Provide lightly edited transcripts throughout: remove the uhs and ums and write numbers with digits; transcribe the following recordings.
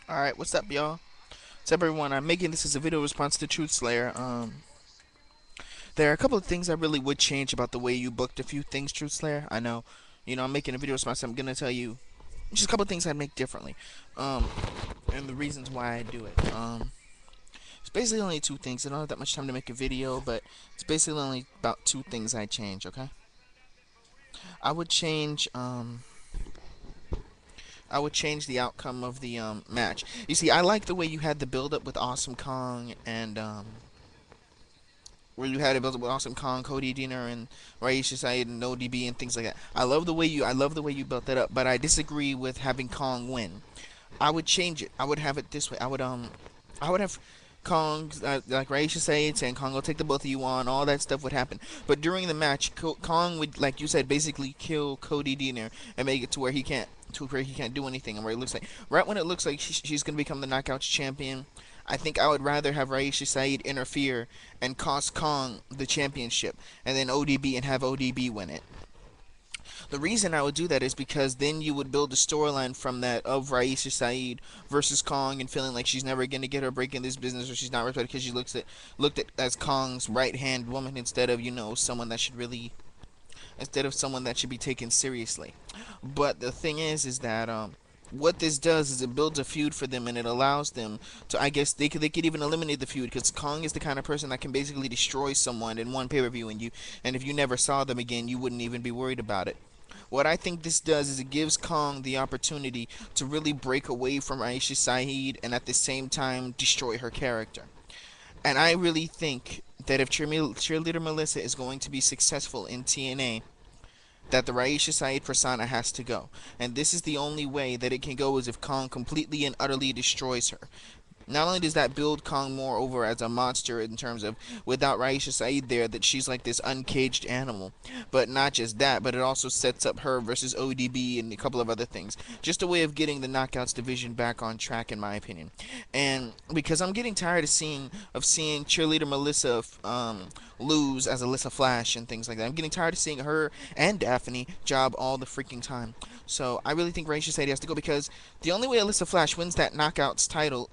Alright, what's up, y'all? What's up, everyone? I'm making this as a video response to Truth Slayer. There are a couple of things I really would change about the way you booked a few things, Truth Slayer. I know, I'm making a video response. I'm gonna tell you just a couple of things I'd make differently, um, and the reasons why I do it. It's basically only two things. I don't have that much time to make a video, but it's basically only about two things I change. Okay, I would change, I would change the outcome of the match. You see, I like the way you had the build up with Awesome Kong and where you had it built up with Awesome Kong, Cody Deaner, and Raisha Saeed and ODB and things like that. I love the way you built that up, but I disagree with having Kong win. I would change it. I would have it this way. I would have Kong, like Raisha Saeed saying Kong will take the both of you on. All that stuff would happen. But during the match, Kong would, like you said, basically kill Cody Deaner and make it to where he can't do anything, and where it looks like right when it looks like she's gonna become the Knockouts champion. I think I would rather have Raisha Saeed interfere and cost Kong the championship, and then ODB and have ODB win it. The reason I would do that is because then you would build a storyline from that of Raisha Saeed versus Kong and feeling like she's never gonna get her break in this business, or she's not respected because she looked at as Kong's right hand woman instead of someone that should really instead of someone that should be taken seriously. But the thing is that what this does is it builds a feud for them, and it allows them to, I guess they could even eliminate the feud, because Kong is the kind of person that can basically destroy someone in one pay-per-view, and if you never saw them again, you wouldn't even be worried about it. What I think this does is it gives Kong the opportunity to really break away from Aisha Saeed and at the same time destroy her character. And I really think that if Cheerleader Melissa is going to be successful in TNA, that the Raisha Saeed persona has to go. And this is the only way that it can go, is if Kong completely and utterly destroys her. Not only does that build Kong more over as a monster in terms of, without Raisha Saeed there, that she's like this uncaged animal, but not just that, but it also sets up her versus ODB and a couple of other things. Just a way of getting the Knockouts division back on track, in my opinion. And because I'm getting tired of seeing Cheerleader Melissa lose as Alyssa Flash and things like that. I'm getting tired of seeing her and Daphne job all the freaking time. So I really think Raisha Saeed has to go, because the only way Alyssa Flash wins that Knockouts title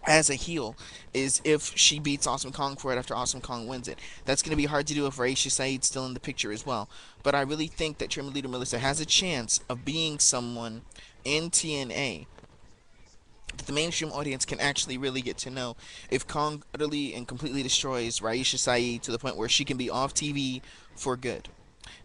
as a heel is if she beats Awesome Kong for it after Awesome Kong wins it. That's going to be hard to do if Raisha Saeed's still in the picture as well. But I really think that Trim Leader Melissa has a chance of being someone in TNA that the mainstream audience can actually really get to know if Kong utterly and completely destroys Raisha Saeed to the point where she can be off TV for good.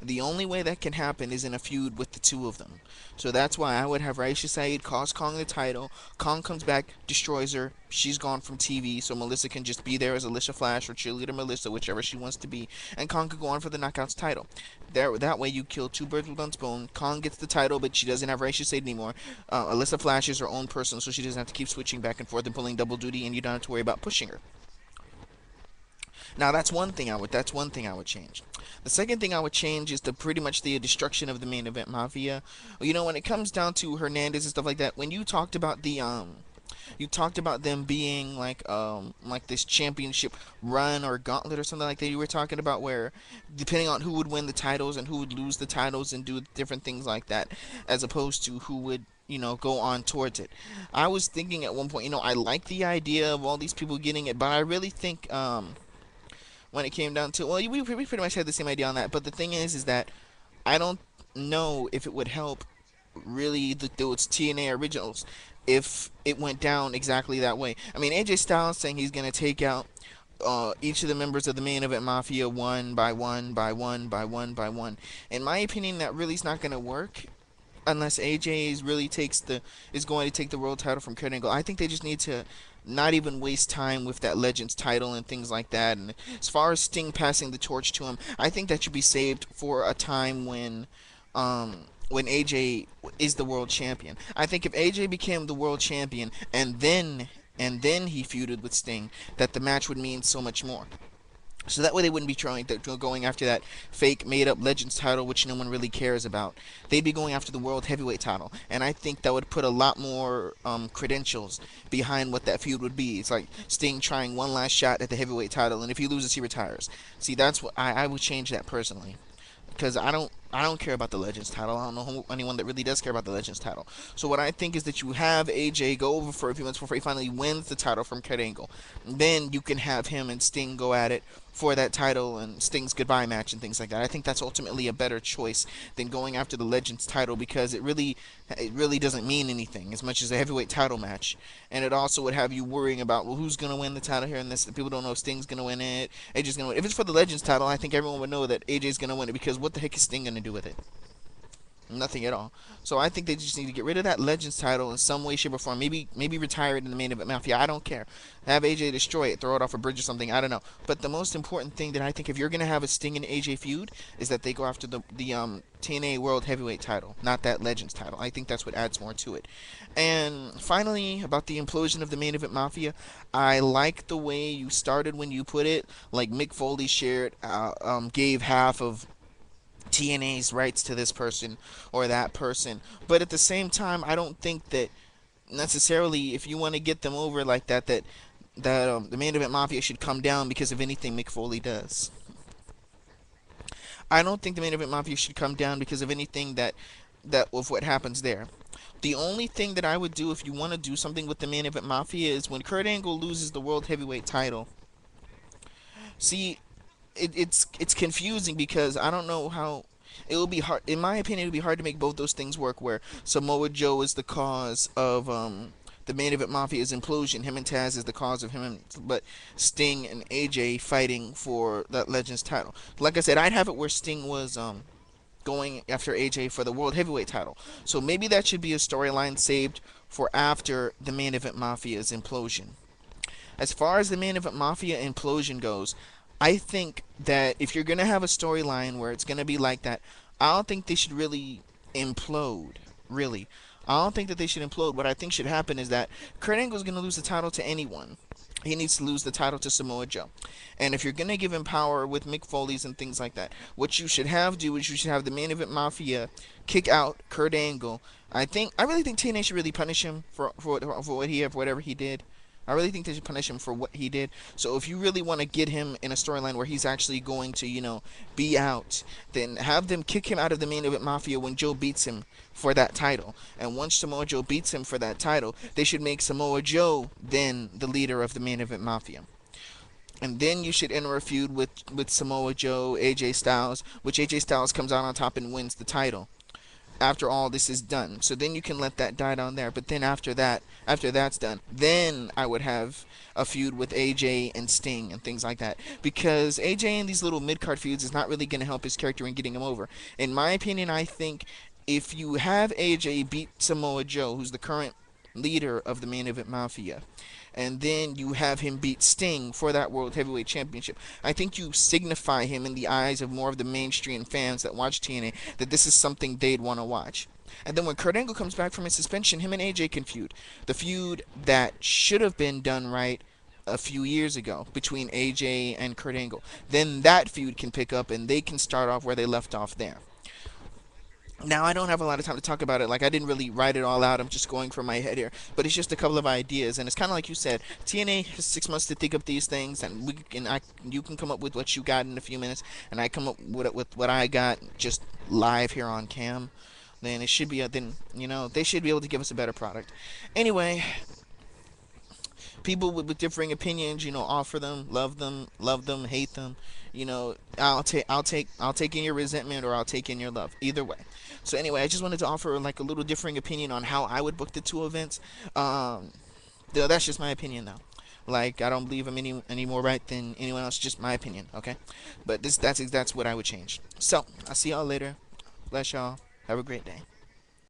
The only way that can happen is in a feud with the two of them. So that's why I would have Raisha Saeed cost Kong the title. Kong comes back, destroys her. She's gone from TV, so Melissa can just be there as Alicia Flash or Cheerleader Melissa, whichever she wants to be, and Kong could go on for the Knockouts title. That way you kill two birds with one stone. Kong gets the title, but she doesn't have Raisha Saeed anymore. Alyssa Flash is her own person, so she doesn't have to keep switching back and forth and pulling double duty, and you don't have to worry about pushing her. Now that's one thing I would change. The second thing I would change is pretty much the destruction of the main event mafia. When it comes down to Hernandez and stuff like that, when you talked about you talked about them being like this championship run or gauntlet or something like that. You were talking about where, depending on who would win the titles and who would lose the titles and do different things like that, as opposed to who would go on towards it. I was thinking at one point, I like the idea of all these people getting it, but I really think when it came down to, well, we pretty much had the same idea on that. But the thing is that I don't know if it would help really those TNA originals if it went down exactly that way. I mean, AJ Styles saying he's gonna take out each of the members of the main event mafia one by one by one by one by one. In my opinion, that really is not gonna work unless AJ is going to take the world title from Kurt Angle. I think they just need to not even waste time with that Legends title and things like that. And as far as Sting passing the torch to him, I think that should be saved for a time when AJ is the world champion. I think if AJ became the world champion and then he feuded with Sting, that the match would mean so much more. So that way they wouldn't be going after that fake made-up Legends title, which no one really cares about. They'd be going after the World Heavyweight title, and I think that would put a lot more credentials behind what that feud would be. It's like Sting trying one last shot at the Heavyweight title, and if he loses, he retires. See, that's what I would change that personally, because I don't I don't care about the Legends title. I don't know anyone that really does care about the Legends title. So what I think is that you have AJ go over for a few months before he finally wins the title from Kurt Angle. Then you can have him and Sting go at it for that title and Sting's goodbye match and things like that. I think that's ultimately a better choice than going after the Legends title because it really doesn't mean anything as much as a heavyweight title match. And it also would have you worrying about, well, who's going to win the title here and this. People don't know if Sting's going to win it. AJ's going to win. If it's for the Legends title, I think everyone would know that AJ's going to win it because what the heck is Sting going to do with it? Nothing at all. So I think they just need to get rid of that Legends title in some way, shape, or form. Maybe retire it in the main event Mafia. I don't care. Have AJ destroy it, throw it off a bridge or something. I don't know. But the most important thing that I think if you're gonna have a Sting and AJ feud is that they go after the TNA World Heavyweight title, not that Legends title. I think that's what adds more to it. And finally, about the implosion of the main event Mafia, I like the way you started when you put it. Like Mick Foley gave half of TNA's rights to this person or that person. But at the same time, I don't think that necessarily if you want to get them over like that the main event Mafia should come down because of anything Mick Foley does. I don't think the main event Mafia should come down because of anything that of what happens there. The only thing that I would do if you want to do something with the main event Mafia is when Kurt Angle loses the World Heavyweight title. See, it's confusing because I don't know how it will be hard. In my opinion, it would be hard to make both those things work. Where Samoa Joe is the cause of the main event Mafia's implosion, him and Taz is the cause of but Sting and AJ fighting for that Legends title. Like I said, I'd have it where Sting was going after AJ for the World Heavyweight title. So maybe that should be a storyline saved for after the main event Mafia's implosion. As far as the main event Mafia implosion goes, I think that if you're gonna have a storyline where it's gonna be like that, I don't think they should really implode. Really, I don't think that they should implode. What I think should happen is that Kurt Angle's gonna lose the title to anyone. He needs to lose the title to Samoa Joe. And if you're gonna give him power with Mick Foley's and things like that, what you should have do is you should have the main event Mafia kick out Kurt Angle. I really think TNA should really punish him for whatever he did. I really think they should punish him for what he did. So if you really want to get him in a storyline where he's actually going to, be out, then have them kick him out of the main event Mafia when Joe beats him for that title. And once Samoa Joe beats him for that title, they should make Samoa Joe then the leader of the main event Mafia. And then you should enter a feud with Samoa Joe, AJ Styles, which AJ Styles comes out on top and wins the title after all this is done. So then you can let that die down there. But then after that's done, then I would have a feud with AJ and Sting and things like that. Because AJ in these little mid-card feuds is not really going to help his character in getting him over. In my opinion, I think if you have AJ beat Samoa Joe, who's the current leader of the main event Mafia, and then you have him beat Sting for that World Heavyweight Championship, I think you signify him in the eyes of more of the mainstream fans that watch TNA that this is something they'd want to watch. And then when Kurt Angle comes back from his suspension, him and AJ can feud. The feud that should have been done right a few years ago between AJ and Kurt Angle. Then that feud can pick up and they can start off where they left off there. Now, I don't have a lot of time to talk about it. Like, I didn't really write it all out. I'm just going from my head here. But it's just a couple of ideas. And it's kind of like you said. TNA has 6 months to think up these things. And you can come up with what you got in a few minutes. And I come up with what I got just live here on cam. Then it should be, they should be able to give us a better product. Anyway, people with differing opinions, offer them, love them, hate them. I'll take in your resentment or I'll take in your love. Either way. So anyway, I just wanted to offer like a little differing opinion on how I would book the two events. That's just my opinion though. Like I don't believe I'm any more right than anyone else. Just my opinion, okay? But that's what I would change. So I'll see y'all later. Bless y'all. Have a great day.